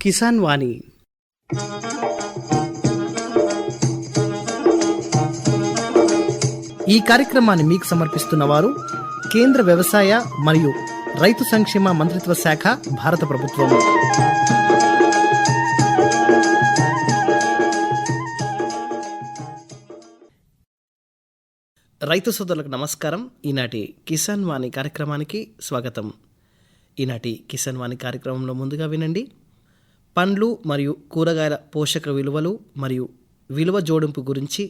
కిసాన్ వాణి. ఈ కార్యక్రమాన్ని మీకు సమర్పిస్తున్న వారు కేంద్ర వ్యవసాయ మరియు రైతు సంక్షేమ మంత్రిత్వ శాఖ, భారత ప్రభుత్వం. రైతు సోదరులకు నమస్కారం. ఈనాటి కిసాన్ వాణి కార్యక్రమానికి స్వాగతం. ఈనాటి కిసాన్ వాణి కార్యక్రమంలో ముందుగా వినండి, పండ్లు మరియు కూరగాయల పోషక విలువలు మరియు విలువ జోడింపు గురించి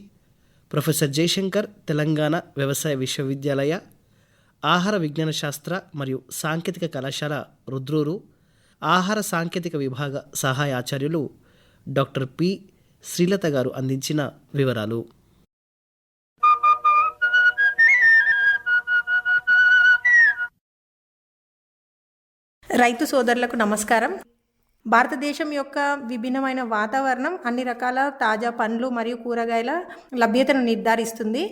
ప్రొఫెసర్ జయశంకర్, తెలంగాణ వ్యవసాయ విశ్వవిద్యాలయ ఆహార విజ్ఞాన శాస్త్ర మరియు సాంకేతిక కళాశాల రుద్రూరు ఆహార సాంకేతిక విభాగ సహాయ ఆచార్యులు డాక్టర్ పి శ్రీలత గారు అందించిన వివరాలు. రైతు సోదరులకు నమస్కారం. భారతదేశం యొక్క విభిన్నమైన వాతావరణం అన్ని రకాల తాజా పండ్లు మరియు కూరగాయల లభ్యతను నిర్ధారిస్తుంది.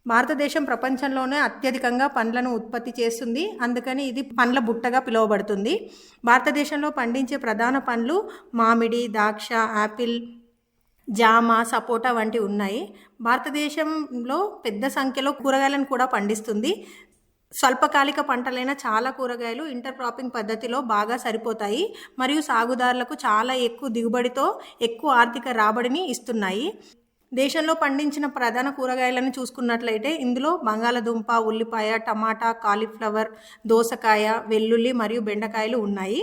భారతదేశం ప్రపంచంలోనే అత్యధికంగా పండ్లను ఉత్పత్తి చేస్తుంది, అందుకని ఇది పండ్ల బుట్టగా పిలువబడుతుంది. భారతదేశంలో పండించే ప్రధాన పండ్లు మామిడి, ద్రాక్ష, యాపిల్, జామ, సపోటా వంటి ఉన్నాయి. భారతదేశంలో పెద్ద సంఖ్యలో కూరగాయలను కూడా పండిస్తుంది. స్వల్పకాలిక పంటలైన చాలా కూరగాయలు ఇంటర్ క్రాపింగ్ పద్ధతిలో బాగా సరిపోతాయి మరియు సాగుదారులకు చాలా ఎక్కువ దిగుబడితో ఎక్కువ ఆర్థిక రాబడిని ఇస్తున్నాయి. దేశంలో పండించిన ప్రధాన కూరగాయలను చూసుకున్నట్లయితే ఇందులో బంగాళదుంప, ఉల్లిపాయ, టమాటా, కాలీఫ్లవర్, దోసకాయ, వెల్లుల్లి మరియు బెండకాయలు ఉన్నాయి.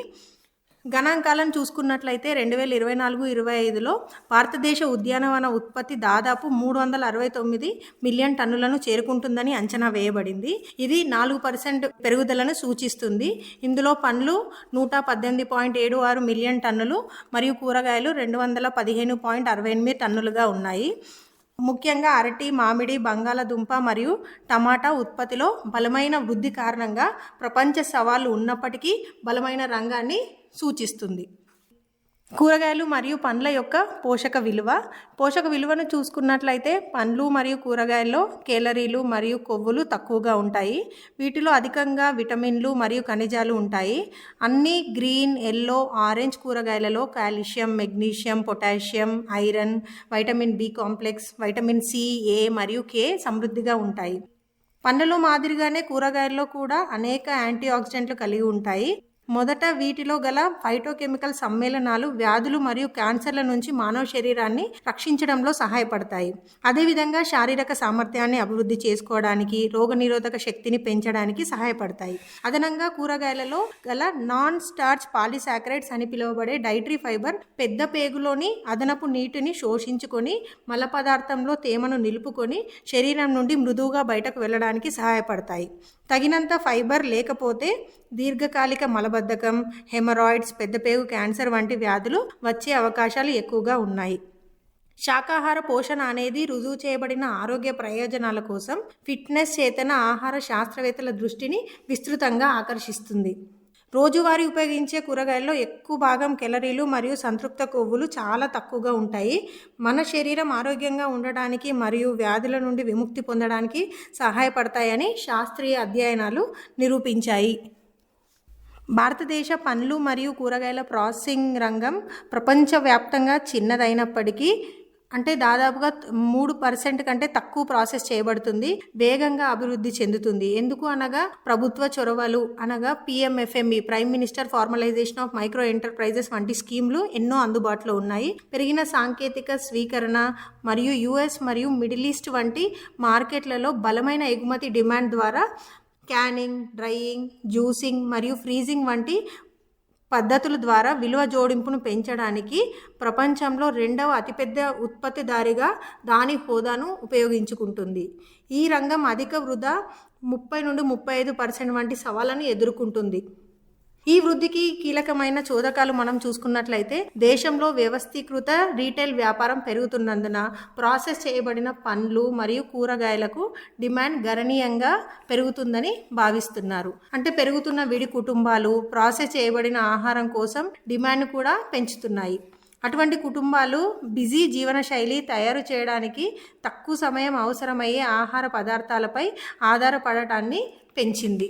గణాంకాలను చూసుకున్నట్లయితే 2024-25లో భారతదేశ ఉద్యానవన ఉత్పత్తి దాదాపు 369 మిలియన్ టన్నులను చేరుకుంటుందని అంచనా వేయబడింది. ఇది 4% పెరుగుదలను సూచిస్తుంది. ఇందులో పండ్లు 118.76 మిలియన్ టన్నులు మరియు కూరగాయలు 215.68 టన్నులుగా ఉన్నాయి. ముఖ్యంగా అరటి, మామిడి, బంగాళదుంప మరియు టమాటా ఉత్పత్తిలో బలమైన వృద్ధి కారణంగా ప్రపంచ సవాళ్లు ఉన్నప్పటికీ బలమైన రంగాన్ని సూచిస్తుంది. కూరగాయలు మరియు పండ్ల యొక్క పోషక విలువను చూసుకున్నట్లయితే పండ్లు మరియు కూరగాయల్లో కేలరీలు మరియు కొవ్వులు తక్కువగా ఉంటాయి. వీటిలో అధికంగా విటమిన్లు మరియు ఖనిజాలు ఉంటాయి. అన్ని గ్రీన్, ఎల్లో, ఆరెంజ్ కూరగాయలలో calcium, magnesium, potassium, iron, vitamin B complex, vitamin C, A మరియు కే సమృద్ధిగా ఉంటాయి. పండ్లలో మాదిరిగానే కూరగాయల్లో కూడా అనేక యాంటీ ఆక్సిడెంట్లు కలిగి ఉంటాయి. మొదట వీటిలో గల ఫైటోకెమికల్ సమ్మేళనాలు వ్యాధులు మరియు క్యాన్సర్ల నుంచి మానవ శరీరాన్ని రక్షించడంలో సహాయపడతాయి. అదేవిధంగా శారీరక సామర్థ్యాన్ని అభివృద్ధి చేసుకోవడానికి, రోగనిరోధక శక్తిని పెంచడానికి సహాయపడతాయి. అదనంగా కూరగాయలలో గల నాన్ స్టార్చ్ పాలిసాకరైడ్స్ అని పిలువబడే డైటరీ ఫైబర్ పెద్ద పేగులోని అదనపు నీటిని శోషించుకొని మల పదార్థంలో తేమను నిలుపుకొని శరీరం నుండి మృదువుగా బయటకు వెళ్ళడానికి సహాయపడతాయి. తగినంత ఫైబర్ లేకపోతే దీర్ఘకాలిక మలబద్ధకం, హెమరాయిడ్స్, పెద్దపేగు క్యాన్సర్ వంటి వ్యాధులు వచ్చే అవకాశాలు ఎక్కువగా ఉన్నాయి. శాకాహార పోషణ అనేది రుజువు చేయబడిన ఆరోగ్య ప్రయోజనాల కోసం ఫిట్నెస్ చేతన ఆహార శాస్త్రవేత్తల దృష్టిని విస్తృతంగా ఆకర్షిస్తుంది. రోజువారీ ఉపయోగించే కూరగాయల్లో ఎక్కువ భాగం కెలరీలు మరియు సంతృప్త కొవ్వులు చాలా తక్కువగా ఉంటాయి. మన శరీరం ఆరోగ్యంగా ఉండడానికి మరియు వ్యాధుల నుండి విముక్తి పొందడానికి సహాయపడతాయని శాస్త్రీయ అధ్యయనాలు నిరూపించాయి. భారతదేశ పండ్లు మరియు కూరగాయల ప్రాసెసింగ్ రంగం ప్రపంచవ్యాప్తంగా చిన్నదైనప్పటికీ దాదాపుగా 3% కంటే తక్కువ ప్రాసెస్ చేయబడుతుంది. వేగంగా అభివృద్ధి చెందుతుంది. ఎందుకు అనగా ప్రభుత్వ చొరవలు అనగా PMFME, prime minister formalisation of micro enterprises వంటి స్కీమ్లు ఎన్నో అందుబాటులో ఉన్నాయి. పెరిగిన సాంకేతిక స్వీకరణ మరియు US మరియు మిడిల్ ఈస్ట్ వంటి మార్కెట్లలో బలమైన ఎగుమతి డిమాండ్ ద్వారా క్యానింగ్, డ్రైయింగ్, జ్యూసింగ్ మరియు ఫ్రీజింగ్ వంటి పద్ధతుల ద్వారా విలువ జోడింపును పెంచడానికి ప్రపంచంలో 2వ అతిపెద్ద ఉత్పత్తిదారిగా దాని హోదాను ఉపయోగించుకుంటుంది. ఈ రంగం అధిక వృధా 30-35% వంటి సవాళ్లను ఎదుర్కొంటుంది. ఈ వృద్ధికి కీలకమైన చోదకాలు మనం చూసుకున్నట్లయితే దేశంలో వ్యవస్థీకృత రీటైల్ వ్యాపారం పెరుగుతున్నందున ప్రాసెస్ చేయబడిన పండ్లు మరియు కూరగాయలకు డిమాండ్ గణనీయంగా పెరుగుతుందని భావిస్తున్నారు. పెరుగుతున్న విడి కుటుంబాలు ప్రాసెస్ చేయబడిన ఆహారం కోసం డిమాండ్ కూడా పెంచుతున్నాయి. అటువంటి కుటుంబాలు బిజీ జీవనశైలి తయారు చేయడానికి తక్కువ సమయం అవసరమయ్యే ఆహార పదార్థాలపై ఆధారపడటాన్ని పెంచింది.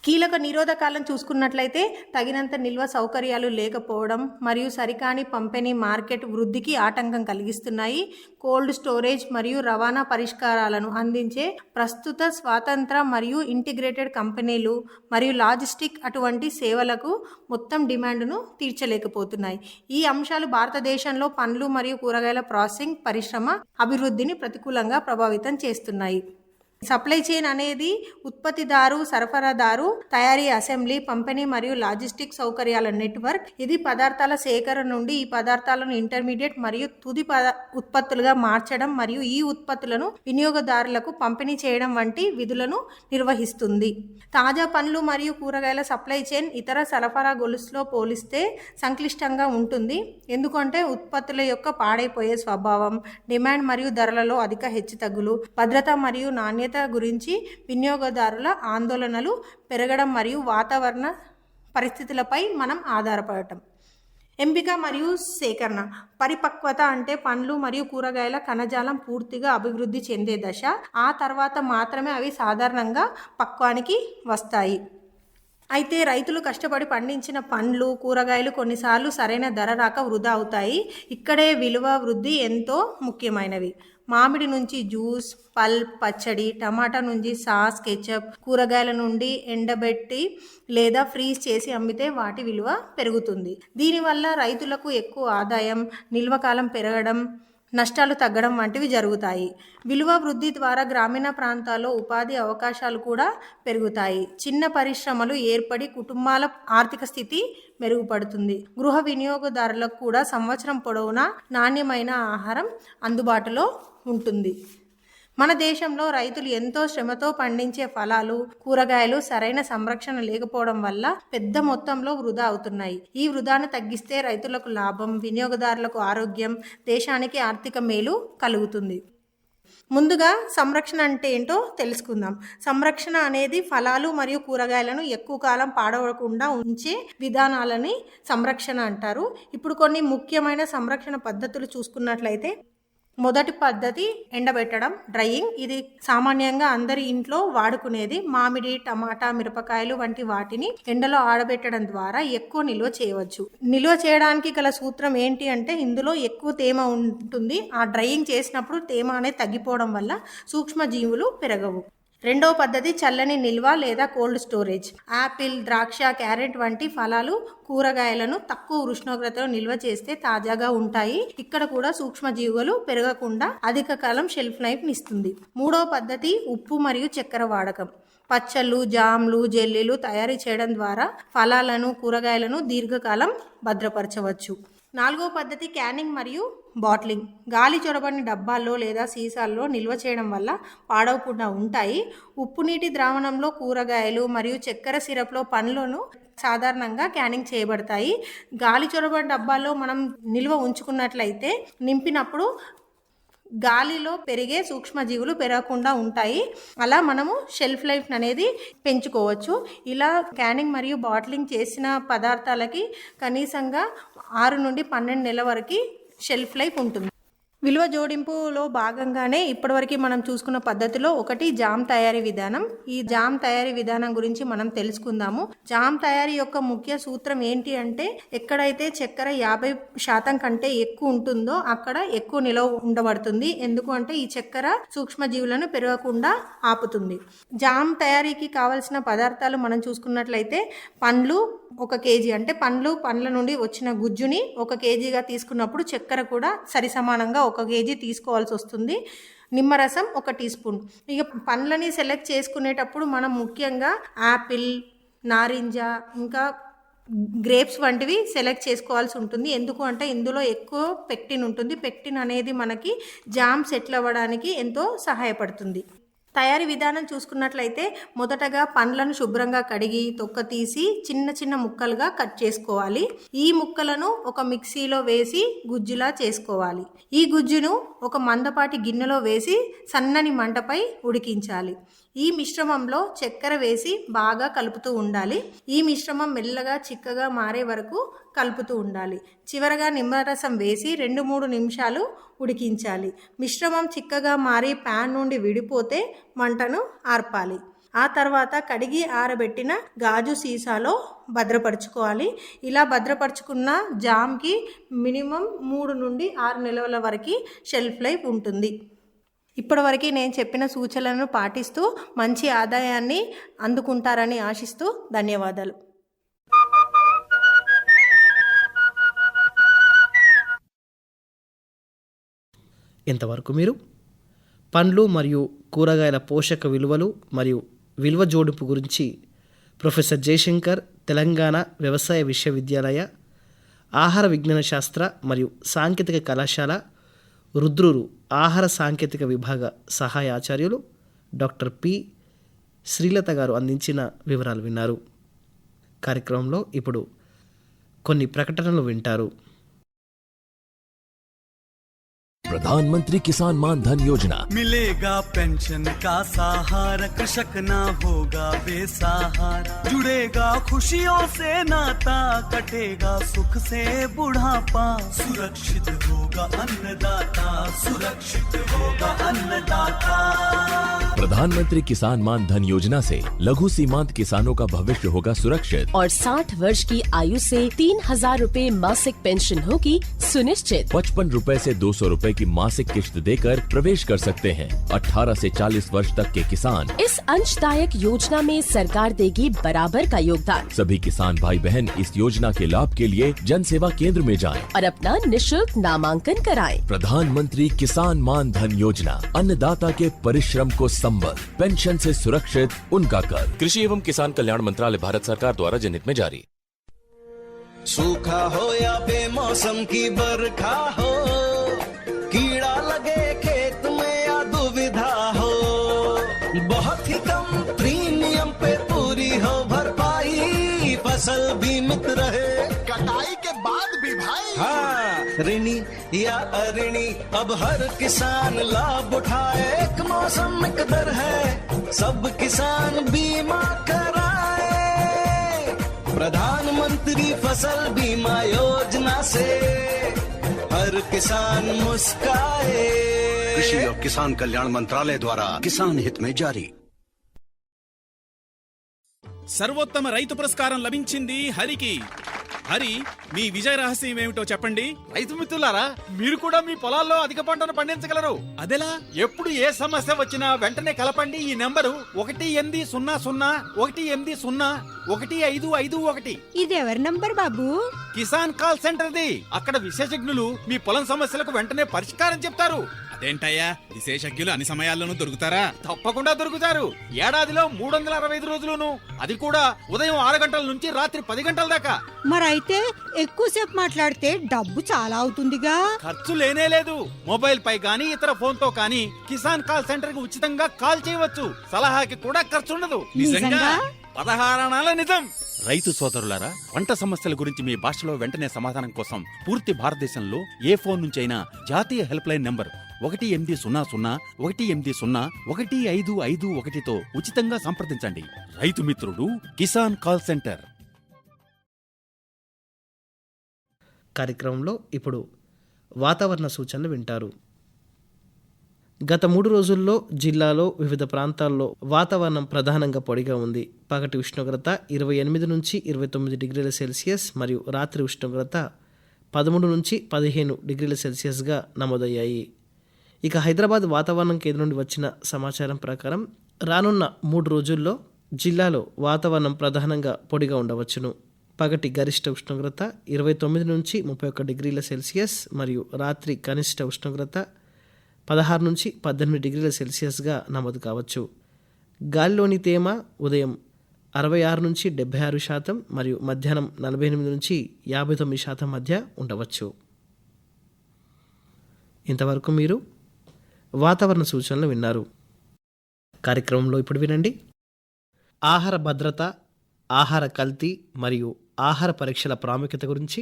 కీలక నిరోధకాలను చూసుకున్నట్లయితే తగినంత నిల్వ సౌకర్యాలు లేకపోవడం మరియు సరికాని పంపిణీ మార్కెట్ వృద్ధికి ఆటంకం కలిగిస్తున్నాయి. కోల్డ్ స్టోరేజ్ మరియు రవాణా పరిష్కారాలను అందించే ప్రస్తుత స్వతంత్ర మరియు ఇంటిగ్రేటెడ్ కంపెనీలు మరియు లాజిస్టిక్ అటువంటి సేవలకు మొత్తం డిమాండ్ను తీర్చలేకపోతున్నాయి. ఈ అంశాలు భారతదేశంలో పండ్లు మరియు కూరగాయల ప్రాసెసింగ్ పరిశ్రమ అభివృద్ధిని ప్రతికూలంగా ప్రభావితం చేస్తున్నాయి. సప్లై చైన్ అనేది ఉత్పత్తిదారు, సరఫరాదారు, తయారీ, అసెంబ్లీ, పంపిణీ మరియు లాజిస్టిక్ సౌకర్యాల నెట్వర్క్. ఇది పదార్థాల సేకరణ నుండి ఈ పదార్థాలను ఇంటర్మీడియట్ మరియు తుది ఉత్పత్తులుగా మార్చడం మరియు ఈ ఉత్పత్తులను వినియోగదారులకు పంపిణీ చేయడం వంటి విధులను నిర్వహిస్తుంది. తాజా పండ్లు మరియు కూరగాయల సప్లై చైన్ ఇతర సరఫరా గొలుసులో పోలిస్తే సంక్లిష్టంగా ఉంటుంది. ఎందుకంటే ఉత్పత్తుల యొక్క పాడైపోయే స్వభావం, డిమాండ్ మరియు ధరలలో అధిక హెచ్చుతగ్గులు, భద్రత మరియు నాణ్యత గురించి వినియోగదారుల ఆందోళనలు పెరగడం మరియు వాతావరణ పరిస్థితులపై మనం ఆధారపడటం. ఎంపిక మరియు సేకరణ. పరిపక్వత అంటే పండ్లు మరియు కూరగాయల కణజాలం పూర్తిగా అభివృద్ధి చెందే దశ. ఆ తర్వాత మాత్రమే అవి సాధారణంగా పక్వానికి వస్తాయి. అయితే రైతులు కష్టపడి పండించిన పండ్లు, కూరగాయలు కొన్నిసార్లు సరైన ధర రాక వృధా అవుతాయి. ఇక్కడే విలువ వృద్ధి ఎంతో ముఖ్యమైనవి. మామిడి నుంచి జ్యూస్, పల్ప్, పచ్చడి, టమాటా నుంచి సాస్, కెచప్, కూరగాయల నుండి ఎండబెట్టి లేదా ఫ్రీజ్ చేసి అమ్మితే వాటి విలువ పెరుగుతుంది. దీనివల్ల రైతులకు ఎక్కువ ఆదాయం, నిల్వకాలం పెరగడం, నష్టాలు తగ్గడం వంటివి జరుగుతాయి. విలువ వృద్ధి ద్వారా గ్రామీణ ప్రాంతాల్లో ఉపాధి అవకాశాలు కూడా పెరుగుతాయి. చిన్న పరిశ్రమలు ఏర్పడి కుటుంబాల ఆర్థిక స్థితి మెరుగుపడుతుంది. గృహ వినియోగదారులకు కూడా సంవత్సరం పొడవునా నాణ్యమైన ఆహారం అందుబాటులో ఉంటుంది. మన దేశంలో రైతులు ఎంతో శ్రమతో పండించే ఫలాలు, కూరగాయలు సరైన సంరక్షణ లేకపోవడం వల్ల పెద్ద మొత్తంలో వృధా అవుతున్నాయి. ఈ వృధాను తగ్గిస్తే రైతులకు లాభం, వినియోగదారులకు ఆరోగ్యం, దేశానికి ఆర్థిక మేలు కలుగుతుంది. ముందుగా సంరక్షణ అంటే ఏంటో తెలుసుకుందాం. సంరక్షణ అనేది ఫలాలు మరియు కూరగాయలను ఎక్కువ కాలం పాడవకుండా ఉంచే విధానాలని సంరక్షణ అంటారు. ఇప్పుడు కొన్ని ముఖ్యమైన సంరక్షణ పద్ధతులు చూసుకున్నట్లయితే, మొదటి పద్ధతి ఎండబెట్టడం, డ్రైయింగ్. ఇది సామాన్యంగా అందరి ఇంట్లో వాడుకునేది. మామిడి, టమాటా, మిరపకాయలు వంటి వాటిని ఎండలో ఆరబెట్టడం ద్వారా ఎక్కువ నిల్వ చేయవచ్చు. నిల్వ చేయడానికి గల సూత్రం ఏంటి అంటే, ఇందులో ఎక్కువ తేమ ఉంటుంది. ఆ డ్రైయింగ్ చేసినప్పుడు తేమ అనేది తగ్గిపోవడం వల్ల సూక్ష్మజీవులు పెరగవు. రెండవ పద్ధతి చల్లని నిల్వ లేదా కోల్డ్ స్టోరేజ్. యాపిల్, ద్రాక్ష, క్యారెట్ వంటి ఫలాలు, కూరగాయలను తక్కువ ఉష్ణోగ్రతలో నిల్వ చేస్తే తాజాగా ఉంటాయి. ఇక్కడ కూడా సూక్ష్మజీవులు పెరగకుండా అధిక కాలం షెల్ఫ్ లైఫ్ ఇస్తుంది. మూడవ పద్ధతి ఉప్పు మరియు చక్కెర వాడకం. పచ్చళ్ళు, జామ్లు, జెల్లీలు తయారు చేయడం ద్వారా ఫలాలను, కూరగాయలను దీర్ఘకాలం భద్రపరచవచ్చు. నాలుగవ పద్ధతి క్యానింగ్ మరియు బాటిలింగ్. గాలి చొరబడిన డబ్బాల్లో లేదా సీసాల్లో నిల్వ చేయడం వల్ల పాడవకుండా ఉంటాయి. ఉప్పు నీటి ద్రావణంలో కూరగాయలు మరియు చక్కెర సిరప్లో పండ్లను సాధారణంగా క్యానింగ్ చేయబడతాయి. గాలి చొరబడిన డబ్బాల్లో మనం నిల్వ ఉంచుకున్నట్లయితే నింపినప్పుడు గాలిలో పెరిగే సూక్ష్మజీవులు పెరగకుండా ఉంటాయి. అలా మనము షెల్ఫ్ లైఫ్ అనేది పెంచుకోవచ్చు. ఇలా క్యానింగ్ మరియు బాటిలింగ్ చేసిన పదార్థాలకి కనీసంగా 6 నుండి 12 నెలల వరకు షెల్ఫ్ లైఫ్ ఉంటుంది. విలువ జోడింపులో భాగంగానే ఇప్పటివరకు మనం చూసుకున్న పద్ధతిలో ఒకటి జామ్ తయారీ విధానం. ఈ జామ్ తయారీ విధానం గురించి మనం తెలుసుకుందాము. జామ్ తయారీ యొక్క ముఖ్య సూత్రం ఏంటి అంటే, ఎక్కడైతే చక్కెర 50% కంటే ఎక్కువ ఉంటుందో అక్కడ ఎక్కువ నిల్వ ఉండబడుతుంది. ఎందుకు అంటే ఈ చక్కెర సూక్ష్మజీవులను పెరగకుండా ఆపుతుంది. జామ్ తయారీకి కావలసిన పదార్థాలు మనం చూసుకున్నట్లయితే, పండ్లు 1 కేజీ, అంటే పండ్ల నుండి వచ్చిన గుజ్జుని 1 కేజీగా తీసుకున్నప్పుడు చక్కెర కూడా సరిసమానంగా 1 కేజీ తీసుకోవాల్సి వస్తుంది. నిమ్మరసం 1 టీ స్పూన్. ఇక పండ్లని సెలెక్ట్ చేసుకునేటప్పుడు మనం ముఖ్యంగా యాపిల్, నారింజ, ఇంకా గ్రేప్స్ వంటివి సెలెక్ట్ చేసుకోవాల్సి ఉంటుంది. ఎందుకు అంటే ఇందులో ఎక్కువ పెక్టిన్ ఉంటుంది. పెక్టిన్ అనేది మనకి జామ్ సెటిల్ అవ్వడానికి ఎంతో సహాయపడుతుంది. తయారీ విధానం చూసుకున్నట్లయితే, మొదటగా పండ్లను శుభ్రంగా కడిగి తొక్క తీసి చిన్న చిన్న ముక్కలుగా కట్ చేసుకోవాలి. ఈ ముక్కలను ఒక మిక్సీలో వేసి గుజ్జులా చేసుకోవాలి. ఈ గుజ్జును ఒక మందపాటి గిన్నెలో వేసి సన్నని మంటపై ఉడికించాలి. ఈ మిశ్రమంలో చక్కెర వేసి బాగా కలుపుతూ ఉండాలి. ఈ మిశ్రమం మెల్లగా చిక్కగా మారే వరకు కలుపుతూ ఉండాలి. చివరగా నిమ్మరసం వేసి 2-3 నిమిషాలు ఉడికించాలి. మిశ్రమం చిక్కగా మారి ప్యాన్ నుండి విడిపోతే మంటను ఆర్పాలి. ఆ తర్వాత కడిగి ఆరబెట్టిన గాజు సీసాలో భద్రపరుచుకోవాలి. ఇలా భద్రపరుచుకున్న జామ్కి మినిమం 3 నుండి 6 నెలల వరకు షెల్ఫ్ లైఫ్ ఉంటుంది. ఇప్పటివరకు నేను చెప్పిన సూచనలను పాటిస్తూ మంచి ఆదాయాన్ని అందుకుంటారని ఆశిస్తూ ధన్యవాదాలు. ఇంతవరకు మీరు పండ్లు మరియు కూరగాయల పోషక విలువలు మరియు విలువ జోడింపు గురించి ప్రొఫెసర్ జయశంకర్, తెలంగాణ వ్యవసాయ విశ్వవిద్యాలయ ఆహార విజ్ఞాన శాస్త్ర మరియు సాంకేతిక కళాశాల రుద్రూరు ఆహార సాంకేతిక విభాగ సహాయ ఆచార్యులు డాక్టర్ పి శ్రీలత గారు అందించిన వివరాలు విన్నారు. కార్యక్రమంలో ఇప్పుడు కొన్ని ప్రకటనలు వింటారు. प्रधानमंत्री किसान मान धन योजना, मिलेगा पेंशन का सहारा, कृषक ना होगा बेसहारा, जुड़ेगा खुशियों से नाता, कटेगा सुख से बुढ़ापा, सुरक्षित होगा अन्नदाता, सुरक्षित होगा अन्नदाता। प्रधानमंत्री किसान मान धन योजना से लघु सीमांत किसानों का भविष्य होगा सुरक्षित और 60 वर्ष की आयु से 3,000 रूपए मासिक पेंशन होगी सुनिश्चित। 55 रूपए से 200 रूपए की मासिक किश्त देकर प्रवेश कर सकते हैं। 18 से 40 वर्ष तक के किसान इस अंशदायक योजना में सरकार देगी बराबर का योगदान। सभी किसान भाई बहन इस योजना के लाभ के लिए जन सेवा केंद्र में जाएं। और अपना निशुल्क नामांकन कराएं। प्रधानमंत्री किसान मान धन योजना, अन्नदाता के परिश्रम को संबल, पेंशन से सुरक्षित उनका कर। कृषि एवं किसान कल्याण मंत्रालय, भारत सरकार द्वारा जनहित में जारी। सूखा हो या बेमौसम की बरखा हो, कीड़ा लगे खेत में या दुविधा हो, बहुत ही कम प्रीमियम पे पूरी हो भरपाई, फसल बीमित रहे कटाई के बाद भी भाई। हाँ, ऋणी या अऋणी अब हर किसान लाभ उठाए, एक मौसम एक दर है, सब किसान बीमा कराए। प्रधानमंत्री फसल बीमा योजना से हर किसान मुस्काए। कृषि और किसान कल्याण मंत्रालय द्वारा किसान हित में जारी। సర్వోత్తమ రైతు పురస్కారం లభించింది హరికి. హరి, మీ విజయ రహస్యం ఏమిటో చెప్పండి. రైతు మిత్రులారా, మీరు కూడా మీ పొలాల్లో అధిక పంటను పండించగలరు. అదెలా? ఎప్పుడు ఏ సమస్య వచ్చినా వెంటనే కలపండి ఈ నెంబరు 1-800-1-1-551. ఇది ఎవరి నంబర్ బాబు? కిసాన్ కాల్ సెంటర్ది. అక్కడ విశేషజ్ఞులు మీ పొలం సమస్యలకు వెంటనే పరిష్కారం చెప్తారు. అదేంటయ్యా, విశేషజ్ఞులు అన్ని సమయాల్లోనూ దొరుకుతారా? తప్పకుండా దొరుకుతారు. ఏడాదిలో 365 రోజులును, అది కూడా ఉదయం 6 గంటల నుంచి రాత్రి 10 గంటల దాకా. మరైతే ఎక్కువసేపు మాట్లాడితే డబ్బు చాలా అవుతుందిగా. ఖర్చు లేనే లేదు. మొబైల్ పై గానీ ఇతర ఫోన్ తో కానీ కిసాన్ కాల్ సెంటర్ కి ఉచితంగా కాల్ చేయవచ్చు. సలహాకి కూడా ఖర్చు ఉండదు. నిజంగా? 16 అణాల నిజం. రైతు సోదరులారా, పంట సమస్యల గురించి మీ భాషలో వెంటనే సమాధానం కోసం పూర్తి భారతదేశంలో ఏ ఫోన్ నుంచైనా జాతీయ హెల్ప్ లైన్ నంబర్ 1-800-1-1-1-551తో ఉచితంగా సంప్రదించండి. రైతు మిత్రుడు కిసాన్ కాల్ సెంటర్. కార్యక్రమంలో ఇప్పుడు వాతావరణ సూచనలు వింటారు. గత 3 రోజుల్లో జిల్లాలో వివిధ ప్రాంతాల్లో వాతావరణం ప్రధానంగా పొడిగా ఉంది. పగటి ఉష్ణోగ్రత 28 నుంచి 29 డిగ్రీల సెల్సియస్ మరియు రాత్రి ఉష్ణోగ్రత 13 నుంచి 15 డిగ్రీల సెల్సియస్గా నమోదయ్యాయి. ఇక హైదరాబాద్ వాతావరణం కేంద్రం నుండి వచ్చిన సమాచారం ప్రకారం రానున్న 3 రోజుల్లో జిల్లాలో వాతావరణం ప్రధానంగా పొడిగా ఉండవచ్చును. పగటి గరిష్ట ఉష్ణోగ్రత 29 నుంచి 31 డిగ్రీల సెల్సియస్ మరియు రాత్రి కనిష్ట ఉష్ణోగ్రత 16 నుంచి 18 డిగ్రీల సెల్సియస్గా నమోదు కావచ్చు. గాలిలోని తేమ ఉదయం 66 నుంచి 76% మరియు మధ్యాహ్నం 48 నుంచి 59% మధ్య ఉండవచ్చు. ఇంతవరకు మీరు వాతావరణ సూచనలు విన్నారు. కార్యక్రమంలో ఇప్పుడు వినండి. ఆహార భద్రత, ఆహార కల్తీ మరియు ఆహార పరీక్షల ప్రాముఖ్యత గురించి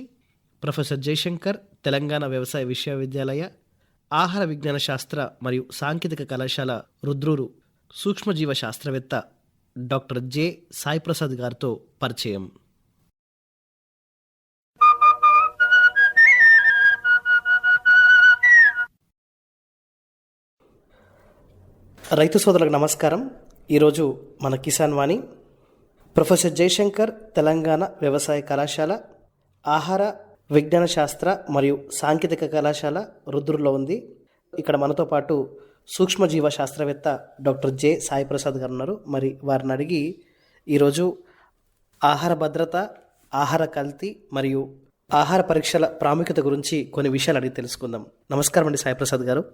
ప్రొఫెసర్ జయశంకర్, తెలంగాణ వ్యవసాయ విశ్వవిద్యాలయ ఆహార విజ్ఞాన శాస్త్ర మరియు సాంకేతిక కళాశాల రుద్రూరు సూక్ష్మజీవ శాస్త్రవేత్త డాక్టర్ జె సాయిప్రసాద్ గారితో పరిచయం. రైతు సోదరులకు నమస్కారం. ఈరోజు మన కిసాన్ వాణి ప్రొఫెసర్ జయశంకర్ తెలంగాణ వ్యవసాయ కళాశాల ఆహార విజ్ఞాన శాస్త్ర మరియు సాంకేతిక కళాశాల రుద్రులో ఉంది. ఇక్కడ మనతో పాటు సూక్ష్మజీవ శాస్త్రవేత్త డాక్టర్ జె సాయి ప్రసాద్ గారు ఉన్నారు. మరి వారిని అడిగి ఈరోజు ఆహార భద్రత, ఆహార కల్తీ మరియు ఆహార పరీక్షల ప్రాముఖ్యత గురించి కొన్ని విషయాలు అడిగి తెలుసుకుందాం. నమస్కారం అండి సాయి ప్రసాద్ గారు.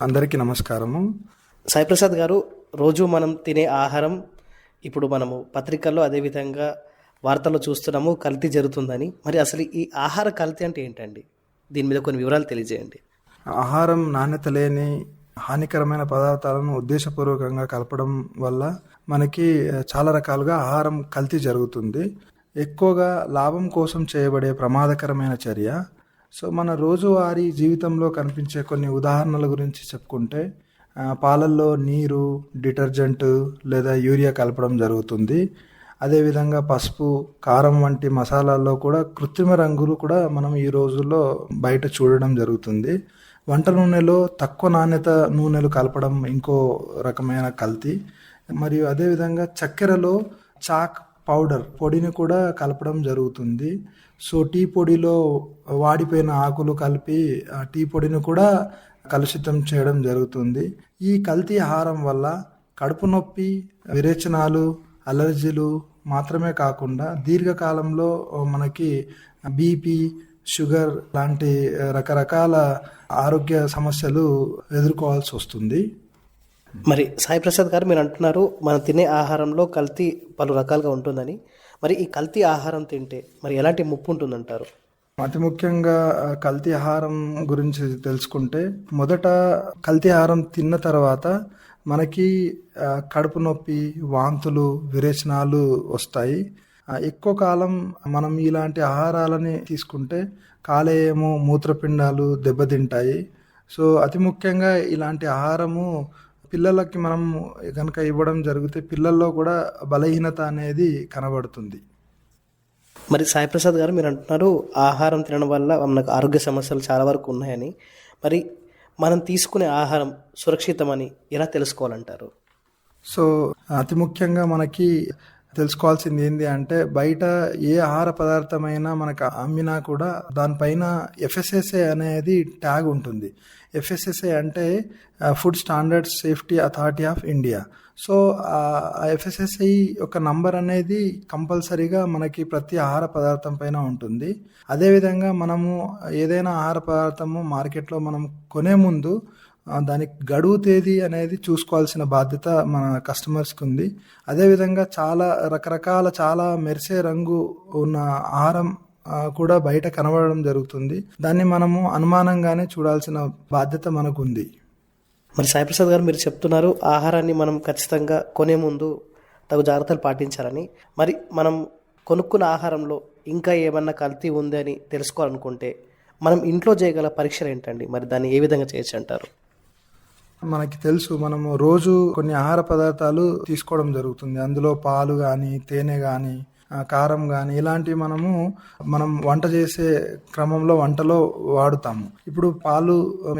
అందరికీ నమస్కారము. సాయి ప్రసాద్ గారు, రోజు మనం తినే ఆహారం ఇప్పుడు మనము పత్రికల్లో అదేవిధంగా వార్తల్లో చూస్తున్నాము కల్తీ జరుగుతుందని. మరి అసలు ఈ ఆహార కల్తీ అంటే ఏంటండి? దీని మీద కొన్ని వివరాలు తెలియజేయండి. ఆహారం నాణ్యత లేని హానికరమైన పదార్థాలను ఉద్దేశపూర్వకంగా కలపడం వల్ల మనకి చాలా రకాలుగా ఆహారం కల్తీ జరుగుతుంది. ఎక్కువగా లాభం కోసం చేయబడే ప్రమాదకరమైన చర్య. సో మన రోజువారీ జీవితంలో కనిపించే కొన్ని ఉదాహరణల గురించి చెప్పుకుంటే, పాలల్లో నీరు, డిటర్జెంట్ లేదా యూరియా కలపడం జరుగుతుంది. అదేవిధంగా పసుపు, కారం వంటి మసాలాల్లో కూడా కృత్రిమ రంగులు కూడా మనం ఈ రోజుల్లో బయట చూడడం జరుగుతుంది. వంట నూనెలో తక్కువ నాణ్యత నూనెలు కలపడం ఇంకో రకమైన కల్తీ. మరియు అదేవిధంగా చక్కెరలో చాక్ పౌడర్ పొడిని కూడా కలపడం జరుగుతుంది. సో టీ పొడిలో వాడిపోయిన ఆకులు కలిపి ఆ టీ పొడిని కూడా కలుషితం చేయడం జరుగుతుంది. ఈ కల్తీ ఆహారం వల్ల కడుపు నొప్పి, విరేచనాలు, అలర్జీలు మాత్రమే కాకుండా దీర్ఘకాలంలో మనకి బీపీ, షుగర్ లాంటి రకరకాల ఆరోగ్య సమస్యలు ఎదుర్కోవాల్సి వస్తుంది. మరి సాయి ప్రసాద్ గారు, మీరు అంటున్నారు మనం తినే ఆహారంలో కల్తీ పలు రకాలుగా ఉంటుందని. మరి ఈ కల్తీ ఆహారం తింటే మరి ఎలాంటి ముప్పు ఉంటుందంటారు? అతి ముఖ్యంగా కల్తీ ఆహారం గురించి తెలుసుకుంటే, మొదట కల్తీ ఆహారం తిన్న తర్వాత మనకి కడుపు నొప్పి, వాంతులు, విరేచనాలు వస్తాయి. ఎక్కువ కాలం మనం ఇలాంటి ఆహారాలని తీసుకుంటే కాలేయము, మూత్రపిండాలు దెబ్బతింటాయి. సో అతి ముఖ్యంగా ఇలాంటి ఆహారము పిల్లలకి మనం కనుక ఇవ్వడం జరిగితే పిల్లల్లో కూడా బలహీనత అనేది కనబడుతుంది. మరి సాయి ప్రసాద్ గారు, మీరు అంటున్నారు ఆహారం తినడం వల్ల మనకు ఆరోగ్య సమస్యలు చాలా వరకు ఉన్నాయని. మరి మనం తీసుకునే ఆహారం సురక్షితమని ఎలా తెలుసుకోవాలంటారు? సో అతి ముఖ్యంగా మనకి తెలుసుకోవాల్సింది ఏంటి అంటే, బయట ఏ ఆహార పదార్థమైనా మనకు అమ్మినా కూడా దానిపైన FSSAI అనేది ట్యాగ్ ఉంటుంది. FSSAI అంటే food standards safety authority of India. So ఆ FSSAI ఒక నంబర్ అనేది కంపల్సరీగా మనకి ప్రతి ఆహార పదార్థం పైన ఉంటుంది. అదేవిధంగా మనము ఏదైనా ఆహార పదార్థము మార్కెట్లో మనం కొనే ముందు దానికి గడువు తేదీ అనేది చూసుకోవాల్సిన బాధ్యత మన కస్టమర్స్కి ఉంది. అదేవిధంగా చాలా మెరిసే రంగు ఉన్న ఆహారం కూడా బయట కనబడడం జరుగుతుంది. దాన్ని మనము అనుమానంగానే చూడాల్సిన బాధ్యత మనకు ఉంది. మరి సాయి ప్రసాద్ గారు, మీరు చెప్తున్నారు ఆహారాన్ని మనం ఖచ్చితంగా కొనే ముందు తగు జాగ్రత్తలు పాటించాలని. మరి మనం కొనుక్కున్న ఆహారంలో ఇంకా ఏమన్నా కల్తీ ఉంది అని తెలుసుకోవాలనుకుంటే మనం ఇంట్లో చేయగల పరీక్షలు ఏంటండి? మరి దాన్ని ఏ విధంగా చేయొచ్చు అంటారు? మనకి తెలుసు, మనము రోజు కొన్ని ఆహార పదార్థాలు తీసుకోవడం జరుగుతుంది. అందులో పాలు కానీ, తేనె కానీ, కారం కానీ ఇలాంటివి మనం వంట చేసే క్రమంలో వంటలో వాడుతాము. ఇప్పుడు పాలు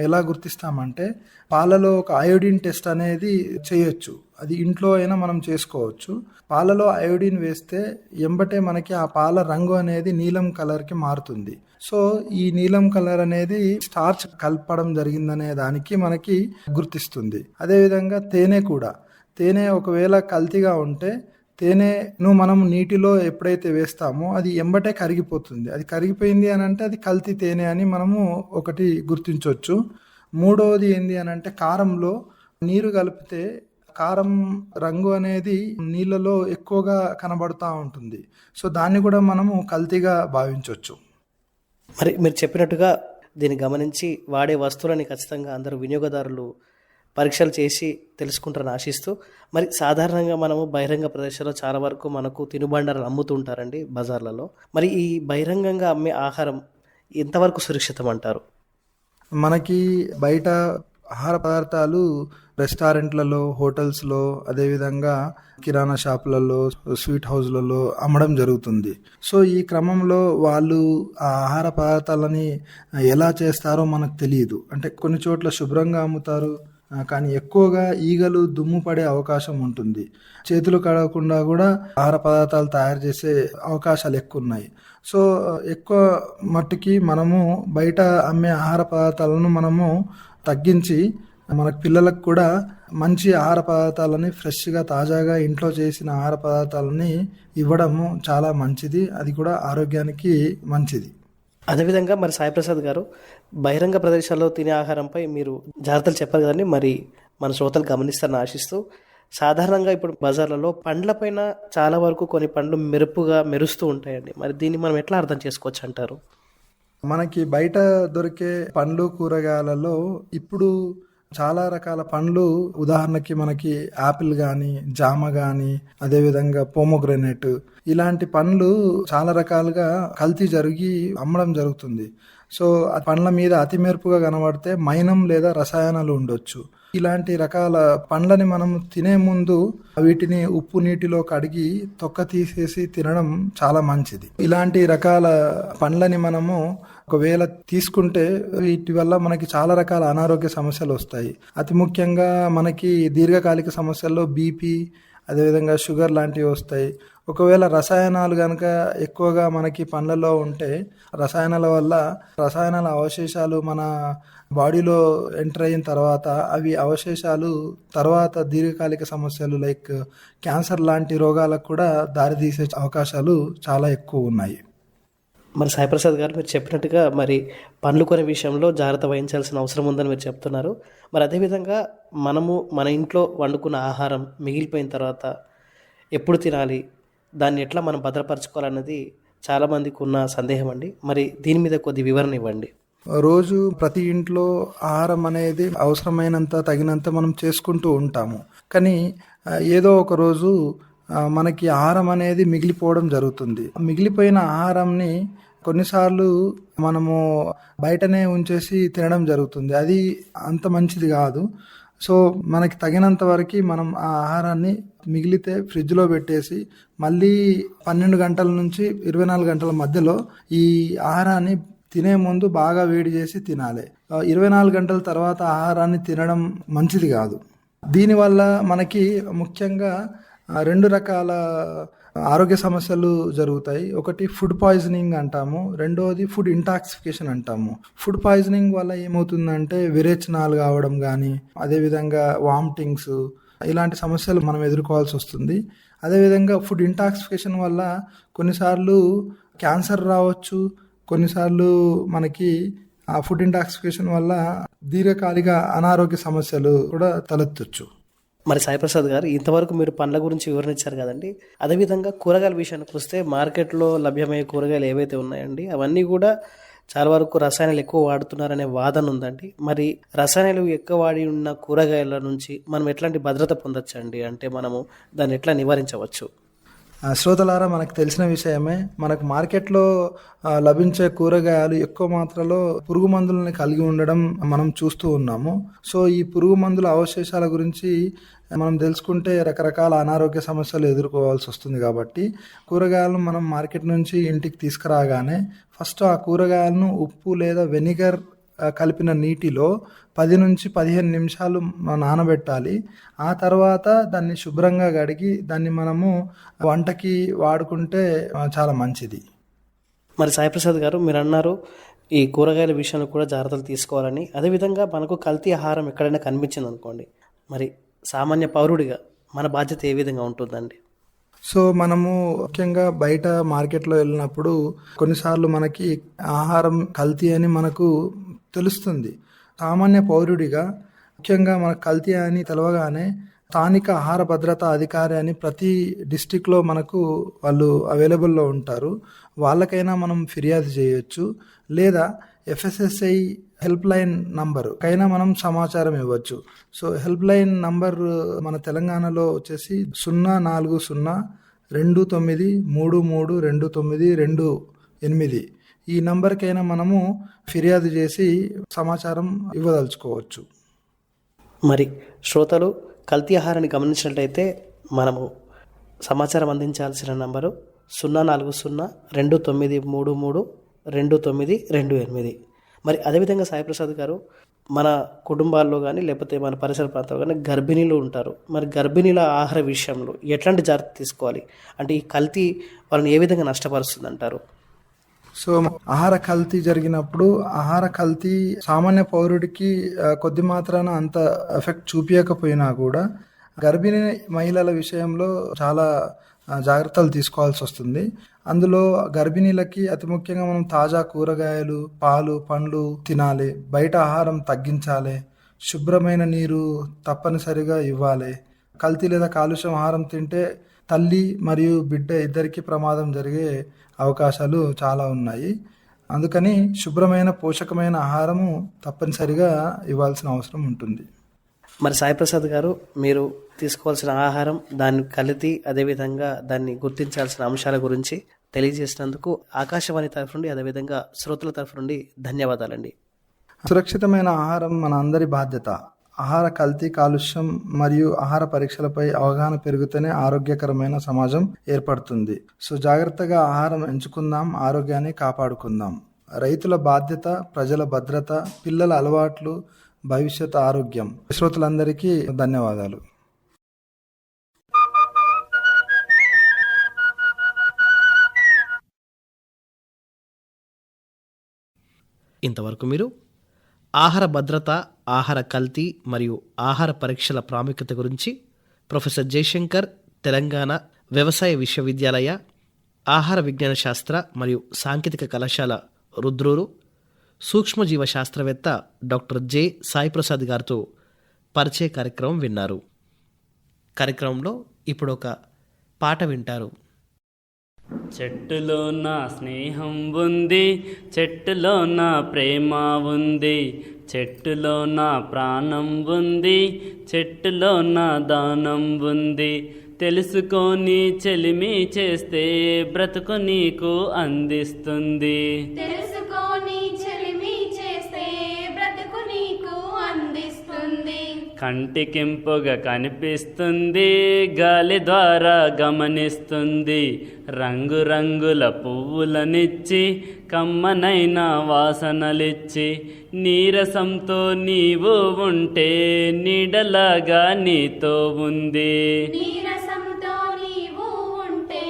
ఎలా గుర్తిస్తామంటే, పాలలో ఒక అయోడిన్ టెస్ట్ అనేది చేయొచ్చు. అది ఇంట్లో అయినా మనం చేసుకోవచ్చు. పాలలో అయోడిన్ వేస్తే ఎంబటే మనకి ఆ పాల రంగు అనేది నీలం కలర్కి మారుతుంది. సో ఈ నీలం కలర్ అనేది స్టార్చ్ కలపడం జరిగిందనే దానికి మనకి గుర్తిస్తుంది. అదేవిధంగా తేనె ఒకవేళ కల్తీగా ఉంటే తేనెను మనం నీటిలో ఎప్పుడైతే వేస్తామో అది ఎంబటే కరిగిపోతుంది. అది కరిగిపోయింది అని అంటే అది కల్తీ తేనె అని మనము ఒకటి గుర్తించవచ్చు. మూడవది ఏంది అని అంటే, కారంలో నీరు కలిపితే కారం రంగు అనేది నీళ్ళలో ఎక్కువగా కనబడుతూ ఉంటుంది. సో దాన్ని కూడా మనము కల్తీగా భావించవచ్చు. మరి మీరు చెప్పినట్టుగా దీన్ని గమనించి వాడే వస్తువులని ఖచ్చితంగా అందరూ వినియోగదారులు పరీక్షలు చేసి తెలుసుకుంటారని ఆశిస్తూ, మరి సాధారణంగా మనము బహిరంగ ప్రదేశాల్లో చాలా వరకు మనకు తినుబండారాలు అమ్ముతుంటారండి బజార్లలో. మరి ఈ బహిరంగంగా అమ్మే ఆహారం ఎంతవరకు సురక్షితం అంటారు? మనకి బయట ఆహార పదార్థాలు రెస్టారెంట్లలో, హోటల్స్లో, అదేవిధంగా కిరాణా షాపులలో, స్వీట్ హౌస్లలో అమ్మడం జరుగుతుంది. సో ఈ క్రమంలో వాళ్ళు ఆ ఆహార పదార్థాలని ఎలా చేస్తారో మనకు తెలియదు. అంటే కొన్ని చోట్ల శుభ్రంగా అమ్ముతారు, కానీ ఎక్కువగా ఈగలు దుమ్ము పడే అవకాశం ఉంటుంది. చేతులు కడగకుండా కూడా ఆహార పదార్థాలు తయారు చేసే అవకాశాలు ఎక్కువ ఉన్నాయి. సో ఎక్కువ మట్టుకి మనము బయట అమ్మే ఆహార పదార్థాలను మనము తగ్గించి మన పిల్లలకు కూడా మంచి ఆహార పదార్థాలని ఫ్రెష్గా తాజాగా ఇంట్లో చేసిన ఆహార పదార్థాలని ఇవ్వడము చాలా మంచిది. అది కూడా ఆరోగ్యానికి మంచిది. అదేవిధంగా మరి సాయిప్రసాద్ గారు, బహిరంగ ప్రదేశాల్లో తినే ఆహారంపై మీరు జాగ్రత్తలు చెప్పారు కదండి, మరి మన శ్రోతలు గమనిస్తారని ఆశిస్తూ, సాధారణంగా ఇప్పుడు బజార్లలో పండ్లపైన చాలా వరకు కొన్ని పండ్లు మెరుపుగా మెరుస్తూ ఉంటాయండి. మరి దీన్ని మనం ఎట్లా అర్థం చేసుకోవచ్చు అంటారు? మనకి బయట దొరికే పండ్లు కూరగాయలలో ఇప్పుడు చాలా రకాల పండ్లు, ఉదాహరణకి మనకి యాపిల్ కానీ, జామ కానీ, అదేవిధంగా పోమోగ్రనేట్, ఇలాంటి పండ్లు చాలా రకాలుగా కల్తీ జరిగి అమ్మడం జరుగుతుంది. సో ఆ పండ్ల మీద అతి మెరుపుగా కనబడితే మైనం లేదా రసాయనాలు ఉండొచ్చు. ఇలాంటి రకాల పండ్లని మనం తినే ముందు వీటిని ఉప్పు నీటిలో కడిగి తొక్క తీసేసి తినడం చాలా మంచిది. ఇలాంటి రకాల పండ్లని మనము ఒకవేళ తీసుకుంటే వీటి వల్ల మనకి చాలా రకాల అనారోగ్య సమస్యలు వస్తాయి. అతి ముఖ్యంగా మనకి దీర్ఘకాలిక సమస్యల్లో బీపీ, అదేవిధంగా షుగర్ లాంటివి వస్తాయి. ఒకవేళ రసాయనాలు కనుక ఎక్కువగా మనకి పండ్లలో ఉంటే రసాయనాల వల్ల రసాయనాల అవశేషాలు మన బాడీలో ఎంటర్ అయిన తర్వాత అవి అవశేషాలు తర్వాత దీర్ఘకాలిక సమస్యలు లైక్ క్యాన్సర్ లాంటి రోగాలకు కూడా దారితీసే అవకాశాలు చాలా ఎక్కువ ఉన్నాయి. మరి సాయిప్రసాద్ గారు, మీరు చెప్పినట్టుగా మరి పండ్లు కొనే విషయంలో జాగ్రత్త వహించాల్సిన అవసరం ఉందని మీరు చెప్తున్నారు. మరి అదేవిధంగా మనము మన ఇంట్లో వండుకున్న ఆహారం మిగిలిపోయిన తర్వాత ఎప్పుడు తినాలి, దాన్ని ఎట్లా మనం భద్రపరచుకోవాలన్నది చాలామందికి ఉన్న సందేహం అండి. మరి దీని మీద కొద్ది వివరణ ఇవ్వండి. రోజు ప్రతి ఇంట్లో ఆహారం అనేది అవసరమైనంత తగినంత మనం చేసుకుంటూ ఉంటాము. కానీ ఏదో ఒక రోజు మనకి ఆహారం అనేది మిగిలిపోవడం జరుగుతుంది. మిగిలిపోయిన ఆహారంని కొన్నిసార్లు మనము బయటనే ఉంచేసి తినడం జరుగుతుంది. అది అంత మంచిది కాదు. సో మనకి తగినంత వరకు మనం ఆ ఆహారాన్ని మిగిలితే ఫ్రిడ్జ్లో పెట్టేసి మళ్ళీ 12 గంటల నుంచి 24 గంటల మధ్యలో ఈ ఆహారాన్ని తినే ముందు బాగా వేడి చేసి తినాలి. 24 గంటల తర్వాత ఆహారాన్ని తినడం మంచిది కాదు. దీనివల్ల మనకి ముఖ్యంగా 2 రకాల ఆరోగ్య సమస్యలు జరుగుతాయి. ఒకటి ఫుడ్ పాయిజనింగ్ అంటాము, రెండోది ఫుడ్ ఇంటాక్సిఫికేషన్ అంటాము. ఫుడ్ పాయిజనింగ్ వల్ల ఏమవుతుందంటే విరేచనాలు కావడం కానీ, అదేవిధంగా వామిటింగ్స్, ఇలాంటి సమస్యలు మనం ఎదుర్కోవాల్సి వస్తుంది. అదేవిధంగా ఫుడ్ ఇంటాక్సిఫికేషన్ వల్ల కొన్నిసార్లు క్యాన్సర్ రావచ్చు, కొన్నిసార్లు మనకి ఆ ఫుడ్ ఇంటాక్సిఫికేషన్ వల్ల దీర్ఘకాలిక అనారోగ్య సమస్యలు కూడా తలెత్తొచ్చు. మరి సాయిప్రసాద్ గారు, ఇంతవరకు మీరు పండ్ల గురించి వివరించారు కదండి. అదేవిధంగా కూరగాయల విషయానికి వస్తే మార్కెట్లో లభ్యమయ్యే కూరగాయలు ఏవైతే ఉన్నాయండి అవన్నీ కూడా చాలా వరకు రసాయనాలు ఎక్కువ వాడుతున్నారనే వాదన ఉందండి. మరి రసాయనాలు ఎక్కువ వాడి ఉన్న కూరగాయల నుంచి మనం ఎట్లాంటి భద్రత పొందొచ్చండి? అంటే మనము దాన్ని ఎట్లా నివారించవచ్చు? శ్రోతలారా, మనకు తెలిసిన విషయమే, మనకు మార్కెట్లో లభించే కూరగాయలు ఎక్కువ మాత్రలో పురుగు మందులని కలిగి ఉండడం మనం చూస్తూ ఉన్నాము. సో ఈ పురుగు మందుల అవశేషాల గురించి మనం తెలుసుకుంటే రకరకాల అనారోగ్య సమస్యలు ఎదుర్కోవాల్సి వస్తుంది. కాబట్టి కూరగాయలను మనం మార్కెట్ నుంచి ఇంటికి తీసుకురాగానే ఫస్ట్ ఆ కూరగాయలను ఉప్పు లేదా వెనిగర్ కలిపిన నీటిలో 10 నుంచి 15 నిమిషాలు నానబెట్టాలి. ఆ తర్వాత దాన్ని శుభ్రంగా కడిగి దాన్ని మనము వంటకి వాడుకుంటే చాలా మంచిది. మరి సాయిప్రసాద్ గారు, మీరు అన్నారు ఈ కూరగాయల విషయంలో కూడా జాగ్రత్తలు తీసుకోవాలని. అదేవిధంగా మనకు కల్తీ ఆహారం ఎక్కడైనా కనిపించింది అనుకోండి, మరి సామాన్య పౌరుడిగా మన బాధ్యత ఏ విధంగా ఉంటుందండి? సో మనము ముఖ్యంగా బయట మార్కెట్లో వెళ్ళినప్పుడు కొన్నిసార్లు మనకి ఆహారం కల్తీ అని మనకు తెలుస్తుంది. సామాన్య పౌరుడిగా ముఖ్యంగా మనకు కల్తీ అని తెలవగానే స్థానిక ఆహార భద్రతా అధికారి అని ప్రతి డిస్టిక్లో మనకు వాళ్ళు అవైలబుల్లో ఉంటారు. వాళ్ళకైనా మనం ఫిర్యాదు చేయొచ్చు, లేదా FSSAI హెల్ప్ లైన్ నంబర్ కైనా మనం సమాచారం ఇవ్వచ్చు. సో హెల్ప్ లైన్ నంబర్ మన తెలంగాణలో వచ్చేసి 04029332928. ఈ నంబర్కైనా మనము ఫిర్యాదు చేసి సమాచారం ఇవ్వదలుచుకోవచ్చు. మరి శ్రోతలు కల్తీ ఆహారాన్ని గమనించినట్లయితే మనము సమాచారం అందించాల్సిన నంబరు 04029332928. మరి అదేవిధంగా సాయిప్రసాద్ గారు, మన కుటుంబాల్లో కానీ లేకపోతే మన పరిసర ప్రాంతాల్లో కానీ గర్భిణీలు ఉంటారు. మరి గర్భిణీల ఆహార విషయంలో ఎట్లాంటి జాగ్రత్త తీసుకోవాలి? అంటే ఈ కల్తీ వాళ్ళని ఏ విధంగా నష్టపరుస్తుంది అంటారు? సో ఆహార కల్తీ జరిగినప్పుడు ఆహార కల్తీ సామాన్య పౌరుడికి కొద్ది మాత్రాన అంత ఎఫెక్ట్ చూపించకపోయినా కూడా గర్భిణీ మహిళల విషయంలో చాలా జాగ్రత్తలు తీసుకోవాల్సి వస్తుంది. అందులో గర్భిణీలకి అతి ముఖ్యంగా మనం తాజా కూరగాయలు, పాలు, పండ్లు తినాలి. బయట ఆహారం తగ్గించాలి. శుభ్రమైన నీరు తప్పనిసరిగా ఇవ్వాలి. కల్తీ లేదా కాలుష్యం ఆహారం తింటే తల్లి మరియు బిడ్డ ఇద్దరికి ప్రమాదం జరిగే అవకాశాలు చాలా ఉన్నాయి. అందుకని శుభ్రమైన పోషకమైన ఆహారము తప్పనిసరిగా ఇవ్వాల్సిన అవసరం ఉంటుంది. మరి సాయిప్రసాద్ గారు, మీరు తీసుకోవాల్సిన ఆహారం, దాని కల్తీ, అదేవిధంగా దాన్ని గుర్తించాల్సిన అంశాల గురించి తెలియజేసినందుకు ఆకాశవాణి తరఫు నుండి, అదేవిధంగా శ్రోతల తరఫు నుండి ధన్యవాదాలండి. సురక్షితమైన ఆహారం మన అందరి బాధ్యత. ఆహార కల్తీ, కాలుష్యం మరియు ఆహార పరీక్షలపై అవగాహన పెరిగితేనే ఆరోగ్యకరమైన సమాజం ఏర్పడుతుంది. సో జాగ్రత్తగా ఆహారం ఎంచుకుందాం, ఆరోగ్యాన్ని కాపాడుకుందాం. రైతుల బాధ్యత, ప్రజల భద్రత, పిల్లల అలవాట్లు, భవిష్యత్ ఆరోగ్యం. శ్రోతలందరికీ ధన్యవాదాలు. ఇంతవరకు మీరు ఆహార భద్రత, ఆహార కల్తీ మరియు ఆహార పరీక్షల ప్రాముఖ్యత గురించి ప్రొఫెసర్ జయశంకర్, తెలంగాణ వ్యవసాయ విశ్వవిద్యాలయ ఆహార విజ్ఞాన శాస్త్ర మరియు సాంకేతిక కళాశాల రుద్రూరు సూక్ష్మజీవ శాస్త్రవేత్త డాక్టర్ జె సాయిప్రసాద్ గారితో పరిచయ కార్యక్రమం విన్నారు. కార్యక్రమంలో ఇప్పుడు ఒక పాట వింటారు. చెట్టులో నా స్నేహం ఉంది, చెట్టులో నా ప్రేమ ఉంది, చెట్టులో నా ప్రాణం ఉంది, చెట్టులో నా దానం ఉంది. తెలుసుకొని చెలిమి చేస్తే బ్రతుకు నీకు అందిస్తుంది. తెలుసుకొని చెలిమి చేస్తే బ్రతుకు నీకు అందిస్తుంది. కంటికింపుగా కనిపిస్తుంది, గాలి ద్వారా గమనిస్తుంది. రంగురంగుల పువ్వులనిచ్చి, కమ్మనైన వాసనలిచ్చి, నీరసంతో నీవు ఉంటే నీడలాగా నీతో ఉంది. నీరసంతో నీవు ఉంటే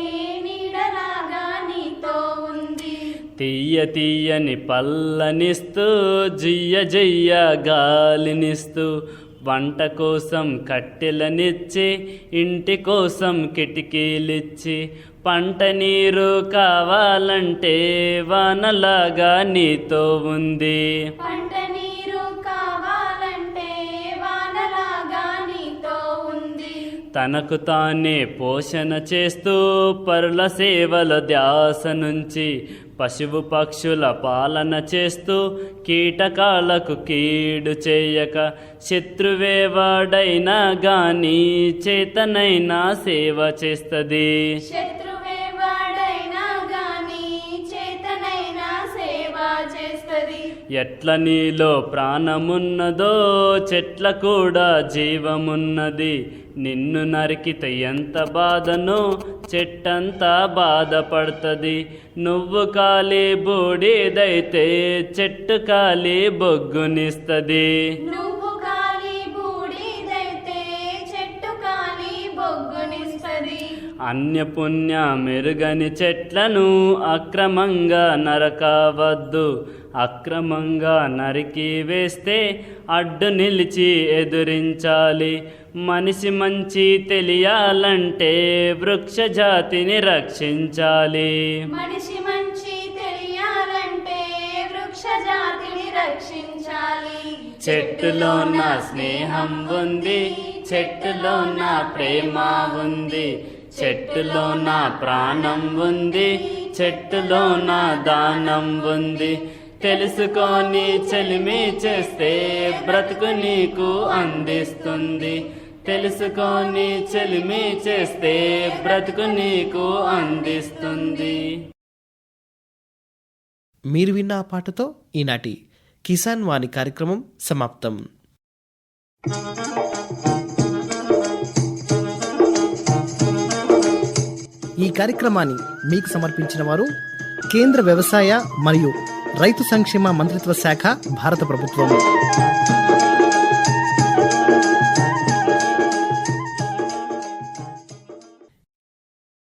నీడలాగా నీతో ఉంది. తీయ తీయని పల్లనిస్తూ, జియ్య జియ్య గాలినిస్తూ, వంట కోసం కట్టెలనిచ్చి, ఇంటి కోసం కిటికీలిచ్చి, పంట నీరు కావాలంటే వానలాగా నీతో ఉంది. పంట నీరు కావాలంటే వానలాగా నీతో ఉంది. తనకు తానే పోషణ చేస్తూ పరుల సేవల ధ్యాస నుంచి, పశువు పక్షుల పాలన చేస్తూ, కీటకాలకు కీడు చేయక, శత్రువేవాడైనా గాని చేతనైనా సేవ చేస్తది. శత్రువేవాడైనా గాని చేతనైనా సేవ చేస్తది. ఎట్ల నీలో ప్రాణమున్నదో చెట్ల కూడా జీవమున్నది. నిన్ను నరికితే ఎంత బాధనో చెట్టంతా బాధపడుతుంది. నువ్వు కాలి బూడిదైతే చెట్టు కాలి బొగ్గునిస్తుంది. నువ్వు కాలి బూడిదైతే చెట్టు కాలి బొగ్గునిస్తుంది. అన్యపుణ్య మెరుగని చెట్లను అక్రమంగా నరకవద్దు. అక్రమంగా నరికి వేస్తే అడ్డు నిలిచి ఎదురించాలి. మనిషి మంచి తెలియాలంటే వృక్ష జాతిని రక్షించాలి. మనిషి మంచి తెలియాలంటే వృక్ష జాతిని రక్షించాలి. చెట్టులో నా స్నేహం ఉంది, చెట్టులో నా ప్రేమ ఉంది, చెట్టులో నా ప్రాణం ఉంది, చెట్టులో నా దానం ఉంది. తెలుసుకొని చెలిమి చేస్తే బ్రతుకు నీకు అందిస్తుంది. తెలుసుకొని చెలిమి చేస్తే బ్రతుకు నీకు అందిస్తుంది. మీరు విన్న ఆ పాటతో ఈనాటి కిసాన్ వాణి కార్యక్రమం సమాప్తం. ఈ కార్యక్రమాన్ని మీకు సమర్పించిన వారు కేంద్ర వ్యవసాయ మరియు రైతు సంక్షేమ మంత్రిత్వ శాఖ, భారత ప్రభుత్వం.